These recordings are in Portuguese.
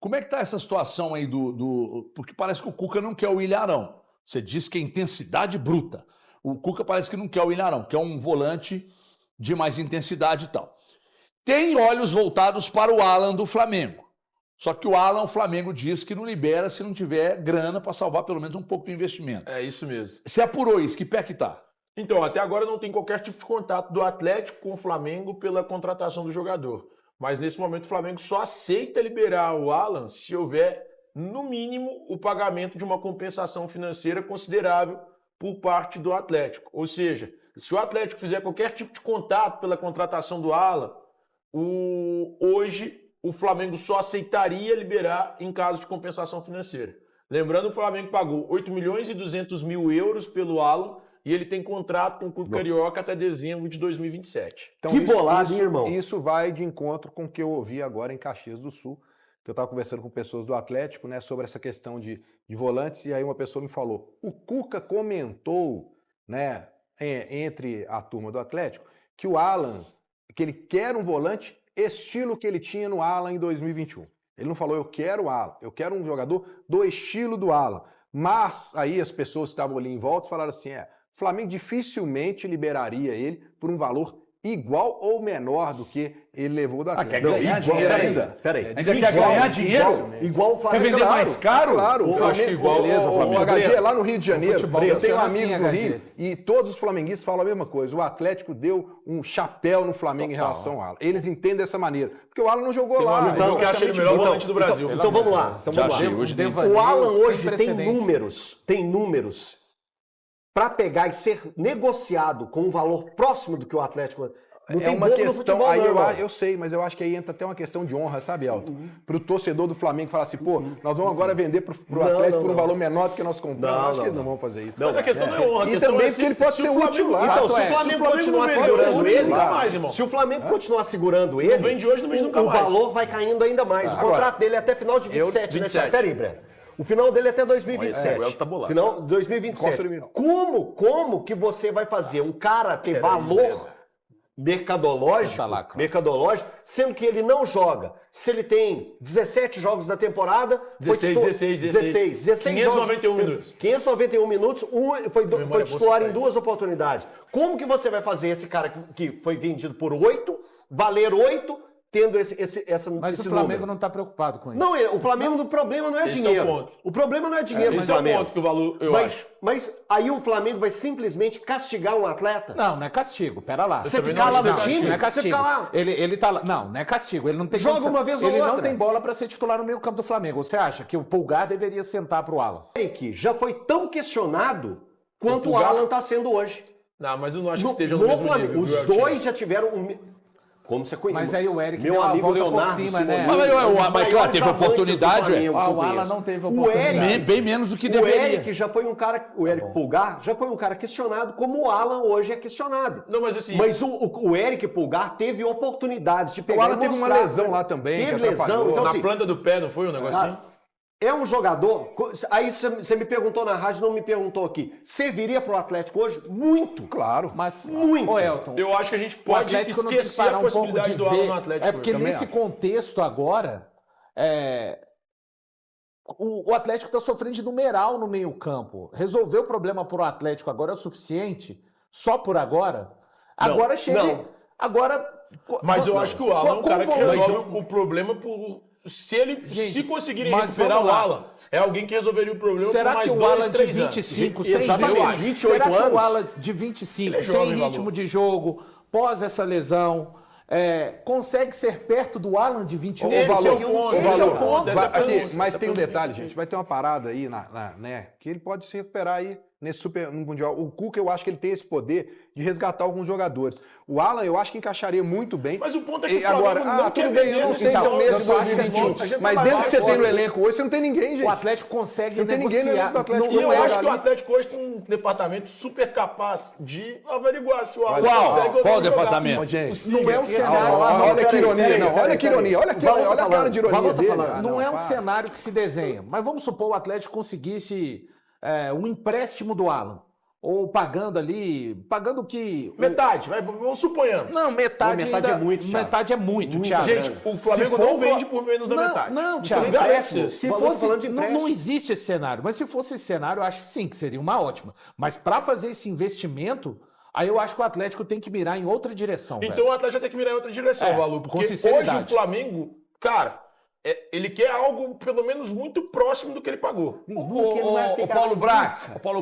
Como é que tá essa situação aí Porque parece que o Cuca não quer o Ilharão. Você diz que é intensidade bruta. O Cuca parece que não quer o Ilharão, quer um volante de mais intensidade e tal. Tem olhos voltados para o Alan do Flamengo. Só que o Flamengo diz que não libera se não tiver grana para salvar pelo menos um pouco do investimento. É isso mesmo. Você apurou isso, que pé que tá? Então, até agora não tem qualquer tipo de contato do Atlético com o Flamengo pela contratação do jogador. Mas nesse momento o Flamengo só aceita liberar o Alan se houver, no mínimo, o pagamento de uma compensação financeira considerável por parte do Atlético. Ou seja, se o Atlético fizer qualquer tipo de contato pela contratação do Alan, hoje o Flamengo só aceitaria liberar em caso de compensação financeira. Lembrando que o Flamengo pagou 8 milhões e 200 mil euros pelo Alan e ele tem contrato com o Clube Carioca até dezembro de 2027. Então, que bolado, hein, irmão? Isso vai de encontro com o que eu ouvi agora em Caxias do Sul, que eu estava conversando com pessoas do Atlético, né, sobre essa questão de volantes, e aí uma pessoa me falou, o Cuca comentou, né, entre a turma do Atlético, que o Alan, que ele quer um volante estilo que ele tinha no Alan em 2021. Ele não falou, eu quero o Alan, eu quero um jogador do estilo do Alan. Mas aí as pessoas que estavam ali em volta falaram assim, o Flamengo dificilmente liberaria ele por um valor igual ou menor do que ele levou do Atlético. Quer ganhar dinheiro ainda? Peraí. Ainda quer ganhar dinheiro? Igual o Flamengo. Quer vender mais caro? Claro. Eu acho que igual, o HG é lá no Rio de Janeiro. Eu tenho amigos assim, no HG. Rio e todos os flamenguistas falam a mesma coisa. O Atlético deu um chapéu no Flamengo em relação ao Alan. Eles entendem dessa maneira. Porque o Alan não jogou Tem um lá. amigo meu que acha ele o melhor volante do Brasil. Então vamos lá. Já achei, hoje tem. O Alan hoje tem precedentes. números para pegar e ser negociado com um valor próximo do que o Atlético. Não É tem uma bobo no questão, futebol, aí não, irmão. eu sei, mas eu acho que aí entra até uma questão de honra, sabe, Elton? Pro torcedor do Flamengo falar assim, pô, nós vamos agora vender pro Atlético por um valor menor do que nós compramos. Não, acho que eles não. não vão fazer isso. Mas a questão não é honra. a E questão também é porque ele pode se ser o Flamengo- útil lá. Então, se o Se o Flamengo Flamengo continuar não vender segurando hoje, ele, não dá mais, irmão. se o Flamengo continuar segurando ele, Não vende hoje, não vende nunca o mais. valor vai caindo ainda mais. O Agora, contrato dele é até final de 27, né? 27. Peraí, Breno. O final dele é até 2027. Olha, o Elton tá bolado. Final de 2027. Encosta em mim, não. Como que você vai fazer um cara ter valor mercadológico, sendo que ele não joga? Se ele tem 17 jogos na temporada, 16 591 minutos. 591 minutos, foi Memória titular boa, em 2 oportunidades. Como que você vai fazer esse cara que foi vendido por 8, valer 8, tendo Mas esse o Flamengo número? não está preocupado com isso. Não, o Flamengo, o problema não é Esse é o dinheiro. ponto. O problema não é dinheiro do Esse é o Flamengo. ponto que o valor, eu acho. Mas aí o Flamengo vai simplesmente castigar um atleta? Não é castigo, pera lá. Você também ficar não lá acho no que time? Isso não é Você castigo. ficar lá. Ele tá lá. Não é castigo. Ele não tem Joga condição. uma vez ou Ele não outra. tem bola para ser titular no meio campo do Flamengo. Você acha que o Pulgar deveria sentar pro Alan? Que já foi tão questionado quanto o Pulgar? Alan está sendo hoje. Não, mas eu não acho que esteja no mesmo Flamengo, nível. os viu, dois já tiveram como você conhece. Mas aí o Eric meu deu uma amigo volta por Leonardo cima, Simoninho, né? Mas claro, teve oportunidade, Flamengo, O Alan não teve O oportunidade. Eric, Bem menos do que o deveria. Eric já foi um cara, o Eric Pulgar já foi um cara questionado, como o Alan hoje é questionado. Não, mas assim... Mas o Eric Pulgar teve oportunidades de pegar O Alan e teve uma mostrar. lesão lá também, Teve que atrapalhou. lesão, então na assim, planta do pé, não foi um negocinho? é um jogador. Aí você me perguntou na rádio, não me perguntou aqui. Serviria para o Atlético hoje? Muito. Claro. Mas, Muito. ô Elton, Eu acho que a gente o pode Atlético não tem que esquecer parar a um pouco possibilidade de do Alan ver. no Atlético. É porque hoje. nesse contexto agora, o Atlético está sofrendo de numeral no meio campo. Resolver o problema para o Atlético agora é o suficiente? Só por agora? Agora chega... não. Agora... Mas eu acho que o Alan é um cara que vamos- resolve o problema por... Se conseguirem mas recuperar vamos o lá. Alan, é alguém que resolveria o problema Será por mais que o 2, Alan de 3 anos. 25, sem Exatamente, ritmo, 28 será que anos? o Alan de 25, Ele é sem jovem, ritmo Valor. de jogo, pós essa lesão, consegue ser perto do Alan de 21? Esse é o Valor, ponto. Esse é o ponto. Essa é a Aqui, pergunta. mas Essa tem um é a pergunta. detalhe, gente. Vai ter uma parada aí, né? Que ele pode se recuperar aí no Mundial. O Cuca, eu acho que ele tem esse poder de resgatar alguns jogadores. O Alan, eu acho que encaixaria muito bem. Mas o ponto é que E o Flamengo agora, não quer tudo bem, vender eu não nesse sei se é o jogo. mesmo Eu de só acho que é 2021. bom. Mas dentro que você tem no elenco hoje, você não tem ninguém, gente. O Atlético consegue Você não tem ninguém no negociar. elenco do Atlético. E eu Não é acho que o ali. Atlético hoje tem um departamento super capaz de averiguar se o Alan Qual? consegue ou Qual não jogar. departamento? Gente, Não é um cenário... olha que ironia, peraí, não. Olha peraí, que ironia. Olha Valor tá a cara de ironia falando. dele. Valor tá falando. Não é um para. cenário que se desenha. Mas vamos supor o Atlético conseguisse um empréstimo do Alan. ou pagando ali, pagando o que... Metade, vamos suponhando. Não, metade metade ainda... é muito, Thiago. Metade é muito, Muito, Thiago. Gente, o Flamengo Se for não vende por menos da metade. Não, Isso Thiago, eu garanto pra você. se Falando fosse, de não empréstimo. existe esse cenário, mas se fosse esse cenário, eu acho sim que seria uma ótima. Mas para fazer esse investimento, aí eu acho que o Atlético tem que mirar em outra direção. Então velho. o Atlético tem que mirar em outra direção, É, Valu. com Porque hoje sinceridade. o Flamengo, cara, ele quer algo pelo menos muito próximo do que ele pagou. Ô, Paulo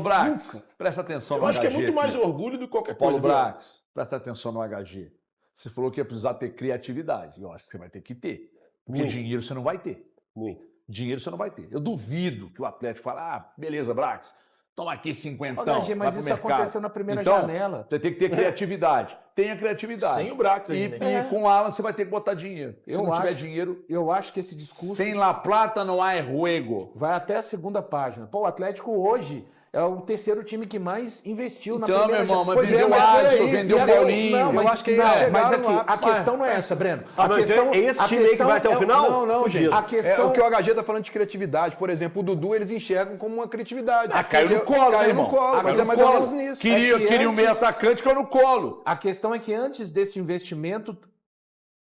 Brax, presta atenção Eu no acho que é HG muito mais aqui. orgulho do que qualquer Paulo coisa. Bruno. Brax, presta atenção no HG. Você falou que ia precisar ter criatividade. Eu acho que você vai ter que ter. Porque Muito. dinheiro você não vai ter. Muito. Dinheiro você não vai ter. Eu duvido que o Atlético fale, beleza, Brax, toma aqui 50. HG, mas isso aconteceu na primeira então, janela. Você tem que ter criatividade. Tenha criatividade. Sem o Brax ainda. E com o Alan você vai ter que botar dinheiro. Se Eu não tiver acho- dinheiro, Eu acho que esse discurso sem La Plata não há juego. vai até a segunda página. Pô, o Atlético hoje é o terceiro time que mais investiu na Então, primeira meu irmão, mas Pois vendeu o mas foi Alisson, aí. vendeu E o agora- Paulinho. Não, mas, Eu acho que não, chegaram mas no aqui, a ápice. questão não é essa, Breno. Ah, mas esse a time aí que vai até o final? Não, Fudido. gente. A É questão... o que o HG tá falando de criatividade. Por exemplo, o Dudu eles enxergam como uma criatividade. Caiu no colo, né, Caiu irmão? no colo, mas Caiu é mais no ou colo. menos nisso. Queria É que um meio antes- atacante, caiu no colo. A questão é que antes desse investimento,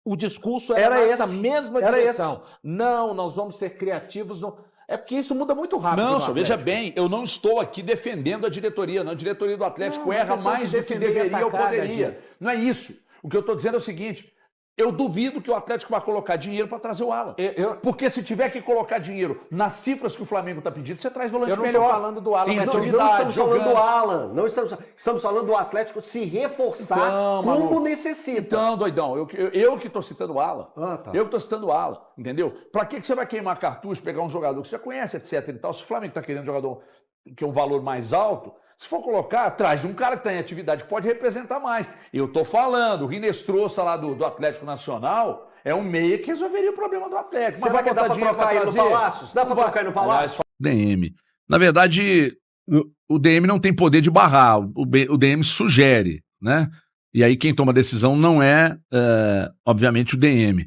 o discurso Era era nessa esse. mesma Era direção. Não, nós vamos ser criativos. É porque isso muda muito rápido. Não, no só veja Atlético. bem, eu não estou aqui defendendo a diretoria. Não. A diretoria do Atlético Não, erra questão mais de do que defender e deveria ou atacar, poderia. HG. Não é isso. O que eu estou dizendo é o seguinte: eu duvido que o Atlético vai colocar dinheiro para trazer o Alan. Porque se tiver que colocar dinheiro nas cifras que o Flamengo está pedindo, você traz volante Eu não melhor. estou falando do Alan, Em mas Não, eu não atividade, estamos falando do jogando. Alan, não estamos falando do Atlético se reforçar Então, como maluco. necessita. Então, doidão, eu que estou citando o Alan. Ah, tá. Eu que estou citando o Alan, entendeu? Para que você vai queimar cartucho, pegar um jogador que você já conhece, etc e tal? Se o Flamengo está querendo um jogador que é um valor mais alto, se for colocar, traz um cara que está em atividade, que pode representar mais. Eu estou falando, o Rinestrosa lá do Atlético Nacional é um meia que resolveria o problema do Atlético. Será que dá pra trocar ele no Palácio? Dá pra trocar ele no Palácio? DM. Na verdade, o DM não tem poder de barrar, o DM sugere, né? E aí quem toma a decisão não é, obviamente, o DM.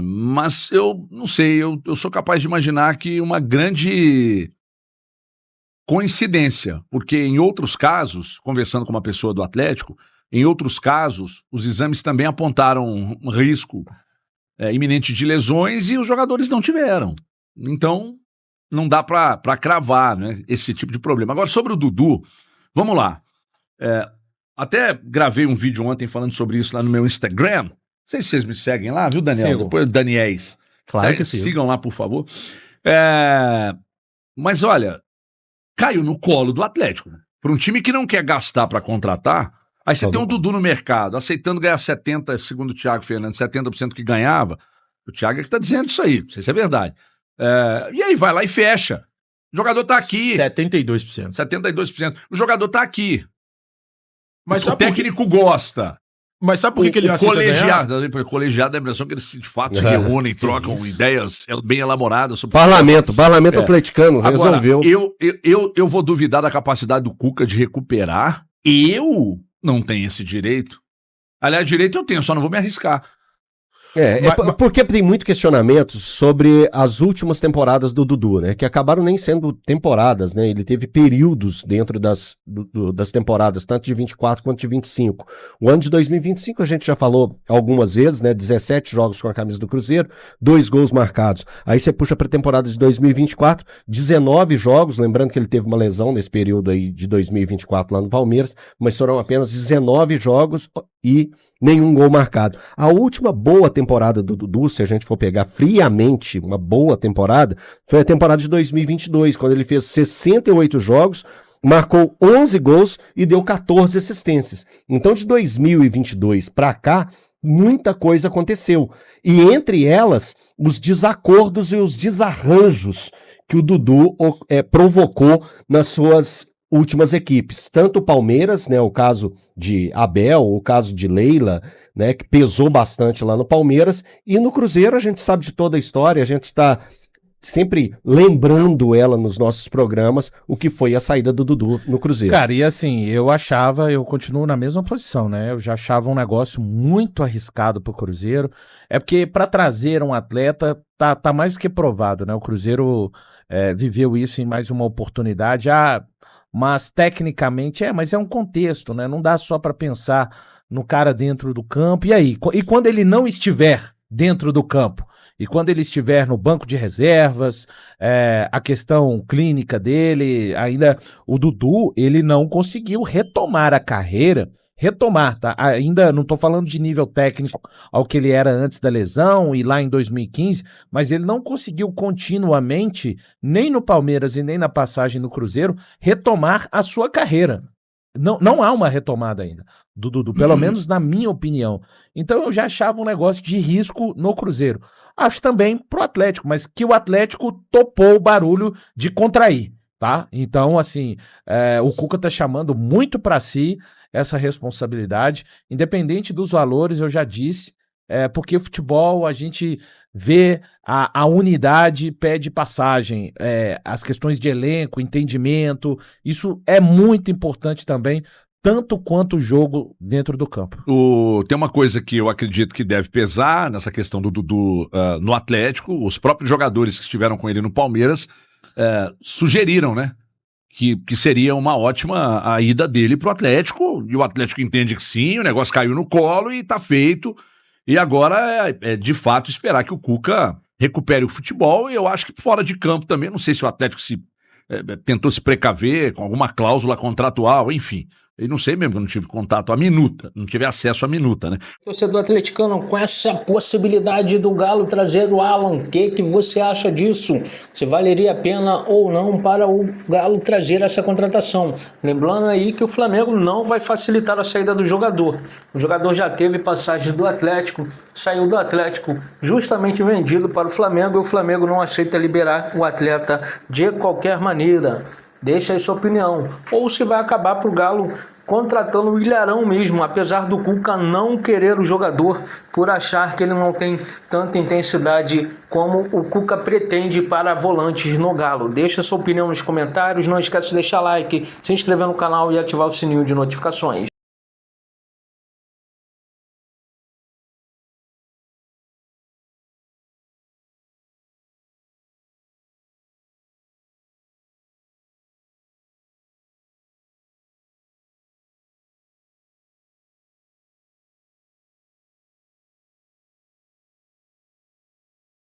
Mas eu não sei, eu sou capaz de imaginar que uma grande coincidência, porque em outros casos, conversando com uma pessoa do Atlético, em outros casos, os exames também apontaram um risco iminente de lesões e os jogadores não tiveram. Então, não dá para cravar, né, esse tipo de problema. Agora, sobre o Dudu, vamos lá. Até gravei um vídeo ontem falando sobre isso lá no meu Instagram. Não sei se vocês me seguem lá, viu, Daniel? Sigo. Depois Daniéis. Claro que sim. Sigam lá, por favor. Mas olha, caiu no colo do Atlético. Né? Para um time que não quer gastar para contratar, aí você tem um Dudu no mercado, aceitando ganhar 70%, segundo o Thiago Fernandes, 70% que ganhava. O Thiago é que está dizendo isso aí, não sei se é verdade. E aí vai lá e fecha. O jogador tá aqui. 72%. 72%. O jogador tá aqui. Mas o sabe por técnico gosta. Mas sabe por que ele aceita ganhar? Colegiado, dá a impressão que eles de fato se reúnem, trocam ideias bem elaboradas sobre Parlamento atleticano Agora, resolveu. eu vou duvidar da capacidade do Cuca de recuperar. Eu não tenho esse direito. Aliás, direito eu tenho, só não vou me arriscar. Porque tem muito questionamento sobre as últimas temporadas do Dudu, né? Que acabaram nem sendo temporadas, né? Ele teve períodos dentro das temporadas, tanto de 24 quanto de 25. O ano de 2025 a gente já falou algumas vezes, né? 17 jogos com a camisa do Cruzeiro, 2 gols marcados. Aí você puxa para a temporada de 2024, 19 jogos, lembrando que ele teve uma lesão nesse período aí de 2024 lá no Palmeiras, mas foram apenas 19 jogos e nenhum gol marcado. A última boa temporada do Dudu, se a gente for pegar friamente uma boa temporada, foi a temporada de 2022, quando ele fez 68 jogos, marcou 11 gols e deu 14 assistências. Então, de 2022 para cá, muita coisa aconteceu. E entre elas, os desacordos e os desarranjos que o Dudu provocou nas suas últimas equipes, tanto o Palmeiras, né, o caso de Abel, o caso de Leila, né, que pesou bastante lá no Palmeiras, e no Cruzeiro a gente sabe de toda a história, a gente está sempre lembrando ela nos nossos programas, o que foi a saída do Dudu no Cruzeiro. Cara, e assim, eu continuo na mesma posição, né? Eu já achava um negócio muito arriscado pro Cruzeiro. É porque para trazer um atleta, tá mais do que provado, né? O Cruzeiro viveu isso em mais uma oportunidade. Mas tecnicamente, mas é um contexto, né? Não dá só para pensar no cara dentro do campo. E aí? E quando ele não estiver dentro do campo? E quando ele estiver no banco de reservas, a questão clínica dele, ainda o Dudu, ele não conseguiu retomar a carreira, tá? Ainda não estou falando de nível técnico ao que ele era antes da lesão e lá em 2015, mas ele não conseguiu continuamente, nem no Palmeiras e nem na passagem no Cruzeiro, retomar a sua carreira. Não há uma retomada ainda do Dudu, pelo menos na minha opinião. Então eu já achava um negócio de risco no Cruzeiro. Acho também pro Atlético, mas que o Atlético topou o barulho de contrair, tá? Então, assim, o Cuca tá chamando muito para si essa responsabilidade, independente dos valores, eu já disse, porque futebol a gente vê a unidade pede passagem, as questões de elenco, entendimento, isso é muito importante também, tanto quanto o jogo dentro do campo. Tem uma coisa que eu acredito que deve pesar nessa questão do Dudu no Atlético, os próprios jogadores que estiveram com ele no Palmeiras sugeriram, né, que seria uma ótima a ida dele pro Atlético, e o Atlético entende que sim, o negócio caiu no colo e tá feito, e agora é de fato esperar que o Cuca recupere o futebol, e eu acho que fora de campo também, não sei se o Atlético tentou se precaver com alguma cláusula contratual, enfim. Eu não sei mesmo, que eu não tive contato não tive acesso à minuta, né? Torcedor atleticano, com essa possibilidade do Galo trazer o Alan, o que você acha disso? Se valeria a pena ou não para o Galo trazer essa contratação? Lembrando aí que o Flamengo não vai facilitar a saída do jogador. O jogador já teve passagem do Atlético, saiu do Atlético justamente vendido para o Flamengo e o Flamengo não aceita liberar o atleta de qualquer maneira. Deixa aí sua opinião. Ou se vai acabar para o Galo contratando o Ilharão mesmo, apesar do Cuca não querer o jogador por achar que ele não tem tanta intensidade como o Cuca pretende para volantes no Galo. Deixa sua opinião nos comentários, não esquece de deixar like, se inscrever no canal e ativar o sininho de notificações.